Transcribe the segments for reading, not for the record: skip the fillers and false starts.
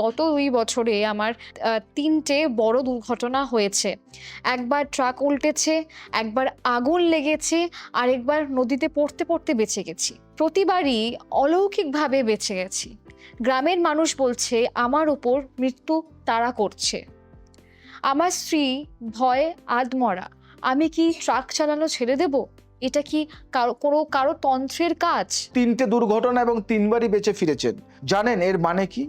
গত ২ বছরে আমার ৩টে বড় দুর্ঘটনা হয়েছে। একবার ট্রাক উল্টেছে, একবার আগুন লেগেছে, আরেকবার নদীতে পড়তে বেঁচে গেছি। প্রতিবারই অলৌকিকভাবে বেঁচে গেছি। গ্রামের মানুষ বলছে আমার উপর মৃত্যু তাড়া করছে। আমার স্ত্রী ভয়ে আধমরা। আমি কি ট্রাক চালানো ছেড়ে দেব? এটা কি কারো তন্ত্রের কাজ? 3টে দুর্ঘটনা এবং 3বারই বেঁচে ফিরেছেন। জানেন এর মানে কি?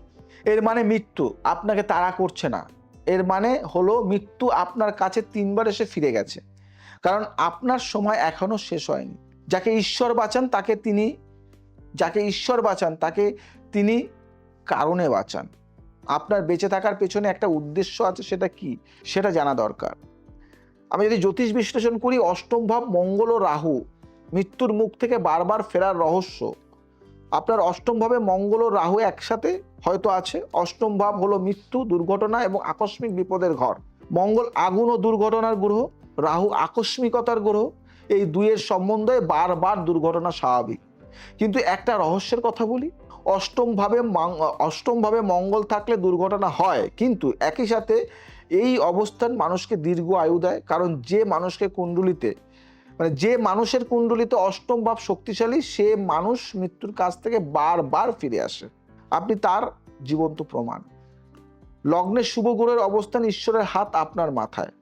এর মানে মৃত্যু আপনাকে তাড়া করছে না। এর মানে হলো মৃত্যু আপনার কাছে 3বার এসে ফিরে গেছে। কারণ আপনার সময় এখনো শেষ হয়নি। যাকে ঈশ্বর বাঁচান তাকে তিনি কারণে বাঁচান। আপনার বেঁচে থাকার পেছনে একটা উদ্দেশ্য আছে, সেটা কি সেটা জানা দরকার। আমি যদি জ্যোতিষ বিশ্লেষণ করি, অষ্টম ভাব মঙ্গল ও রাহু মৃত্যুর মুখ থেকে বারবার ফেরার রহস্য। আপনার অষ্টম ভাবে মঙ্গল ও রাহু একসাথে হয়তো আছে। অষ্টম ভাব হলো মৃত্যু, দুর্ঘটনা এবং আকস্মিক বিপদের ঘর। মঙ্গল আগুন ও দুর্ঘটনার গ্রহ, রাহু আকস্মিকতার গ্রহ। এই দুইয়ের সম্বন্ধে বারবার দুর্ঘটনা স্বাভাবিক। কিন্তু একটা রহস্যের কথা বলি, অষ্টম ভাবে মঙ্গল থাকলে দুর্ঘটনা হয়, কিন্তু একই সাথে এই অবস্থান মানুষকে দীর্ঘ আয়ু দেয়। কারণ যে মানুষের কুণ্ডলিতে অষ্টম ভাব শক্তিশালী, সে মানুষ মৃত্যুর কাছ থেকে বারবার ফিরে আসে। আপনি তার জীবন্ত প্রমাণ। লগ্নে শুভ গ্রহের অবস্থান, ঈশ্বরের হাত আপনার মাথায়।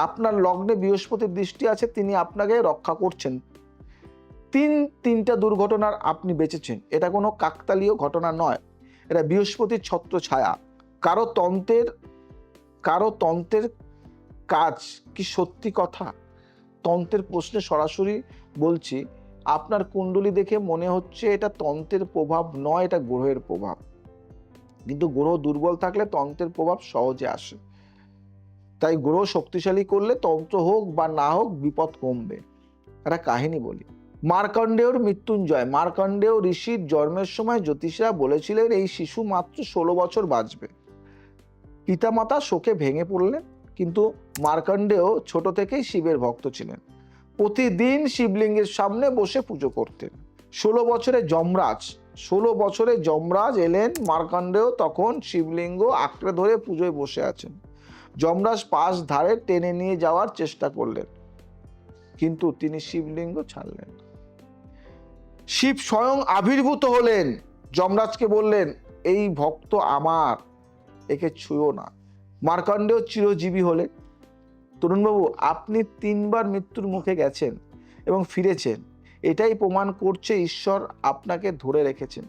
আপনার লগ্নে বৃহস্পতির দৃষ্টি আছে, তিনি আপনাকে রক্ষা করছেন। তিনটা দুর্ঘটনার আপনি বেঁচেছেন। এটা কোনো কাকতালীয় ঘটনা নয়, এটা বৃহস্পতির ছত্র ছায়া। কারো তন্ত্রের কাজ কি সত্যি কথা? তন্ত্রের প্রশ্নে সরাসরি বলছি, আপনার কুণ্ডলী দেখে মনে হচ্ছে এটা তন্ত্রের প্রভাব নয়, এটা গ্রহের প্রভাব। কিন্তু গ্রহ দুর্বল থাকলে তন্ত্রের প্রভাব সহজে আসে। তাই গ্রহ শক্তিশালী করলে তন্ত্র হোক বা না হোক বিপদ কমবে। একটা কাহিনী বলি। মার্কণ্ডেয়র মৃত্যুঞ্জয়। মার্কণ্ডেয় ঋষির জন্মের সময় জ্যোতিষীরা বলেছিলেন এই শিশু মাত্র 16 বছর বাঁচবে। পিতামাতা শোকে ভেঙে পড়লেন, কিন্তু মার্কণ্ডেয় ছোট থেকেই শিবের ভক্ত ছিলেন। প্রতিদিন শিবলিঙ্গের সামনে বসে পুজো করতেন। 16 বছরে যমরাজ এলেন। মার্কণ্ডেয় তখন শিবলিঙ্গ আঁকড়ে ধরে পুজোয় বসে আছেন। যমরাজ পাশ ধারে টেনে নিয়ে যাওয়ার চেষ্টা করলেন, কিন্তু তিনি শিবলিঙ্গ ছাড়লেন। শিব স্বয়ং আবির্ভূত হলেন, যমরাজকে বললেন এই ভক্ত আমার, একে ছুঁয়ো না। মার্কণ্ডেয় চিরজীবী হলেন। তরুণবাবু, আপনি 3বার মৃত্যুর মুখে গেছেন এবং ফিরেছেন। এটাই প্রমাণ করছে ঈশ্বর আপনাকে ধরে রেখেছেন।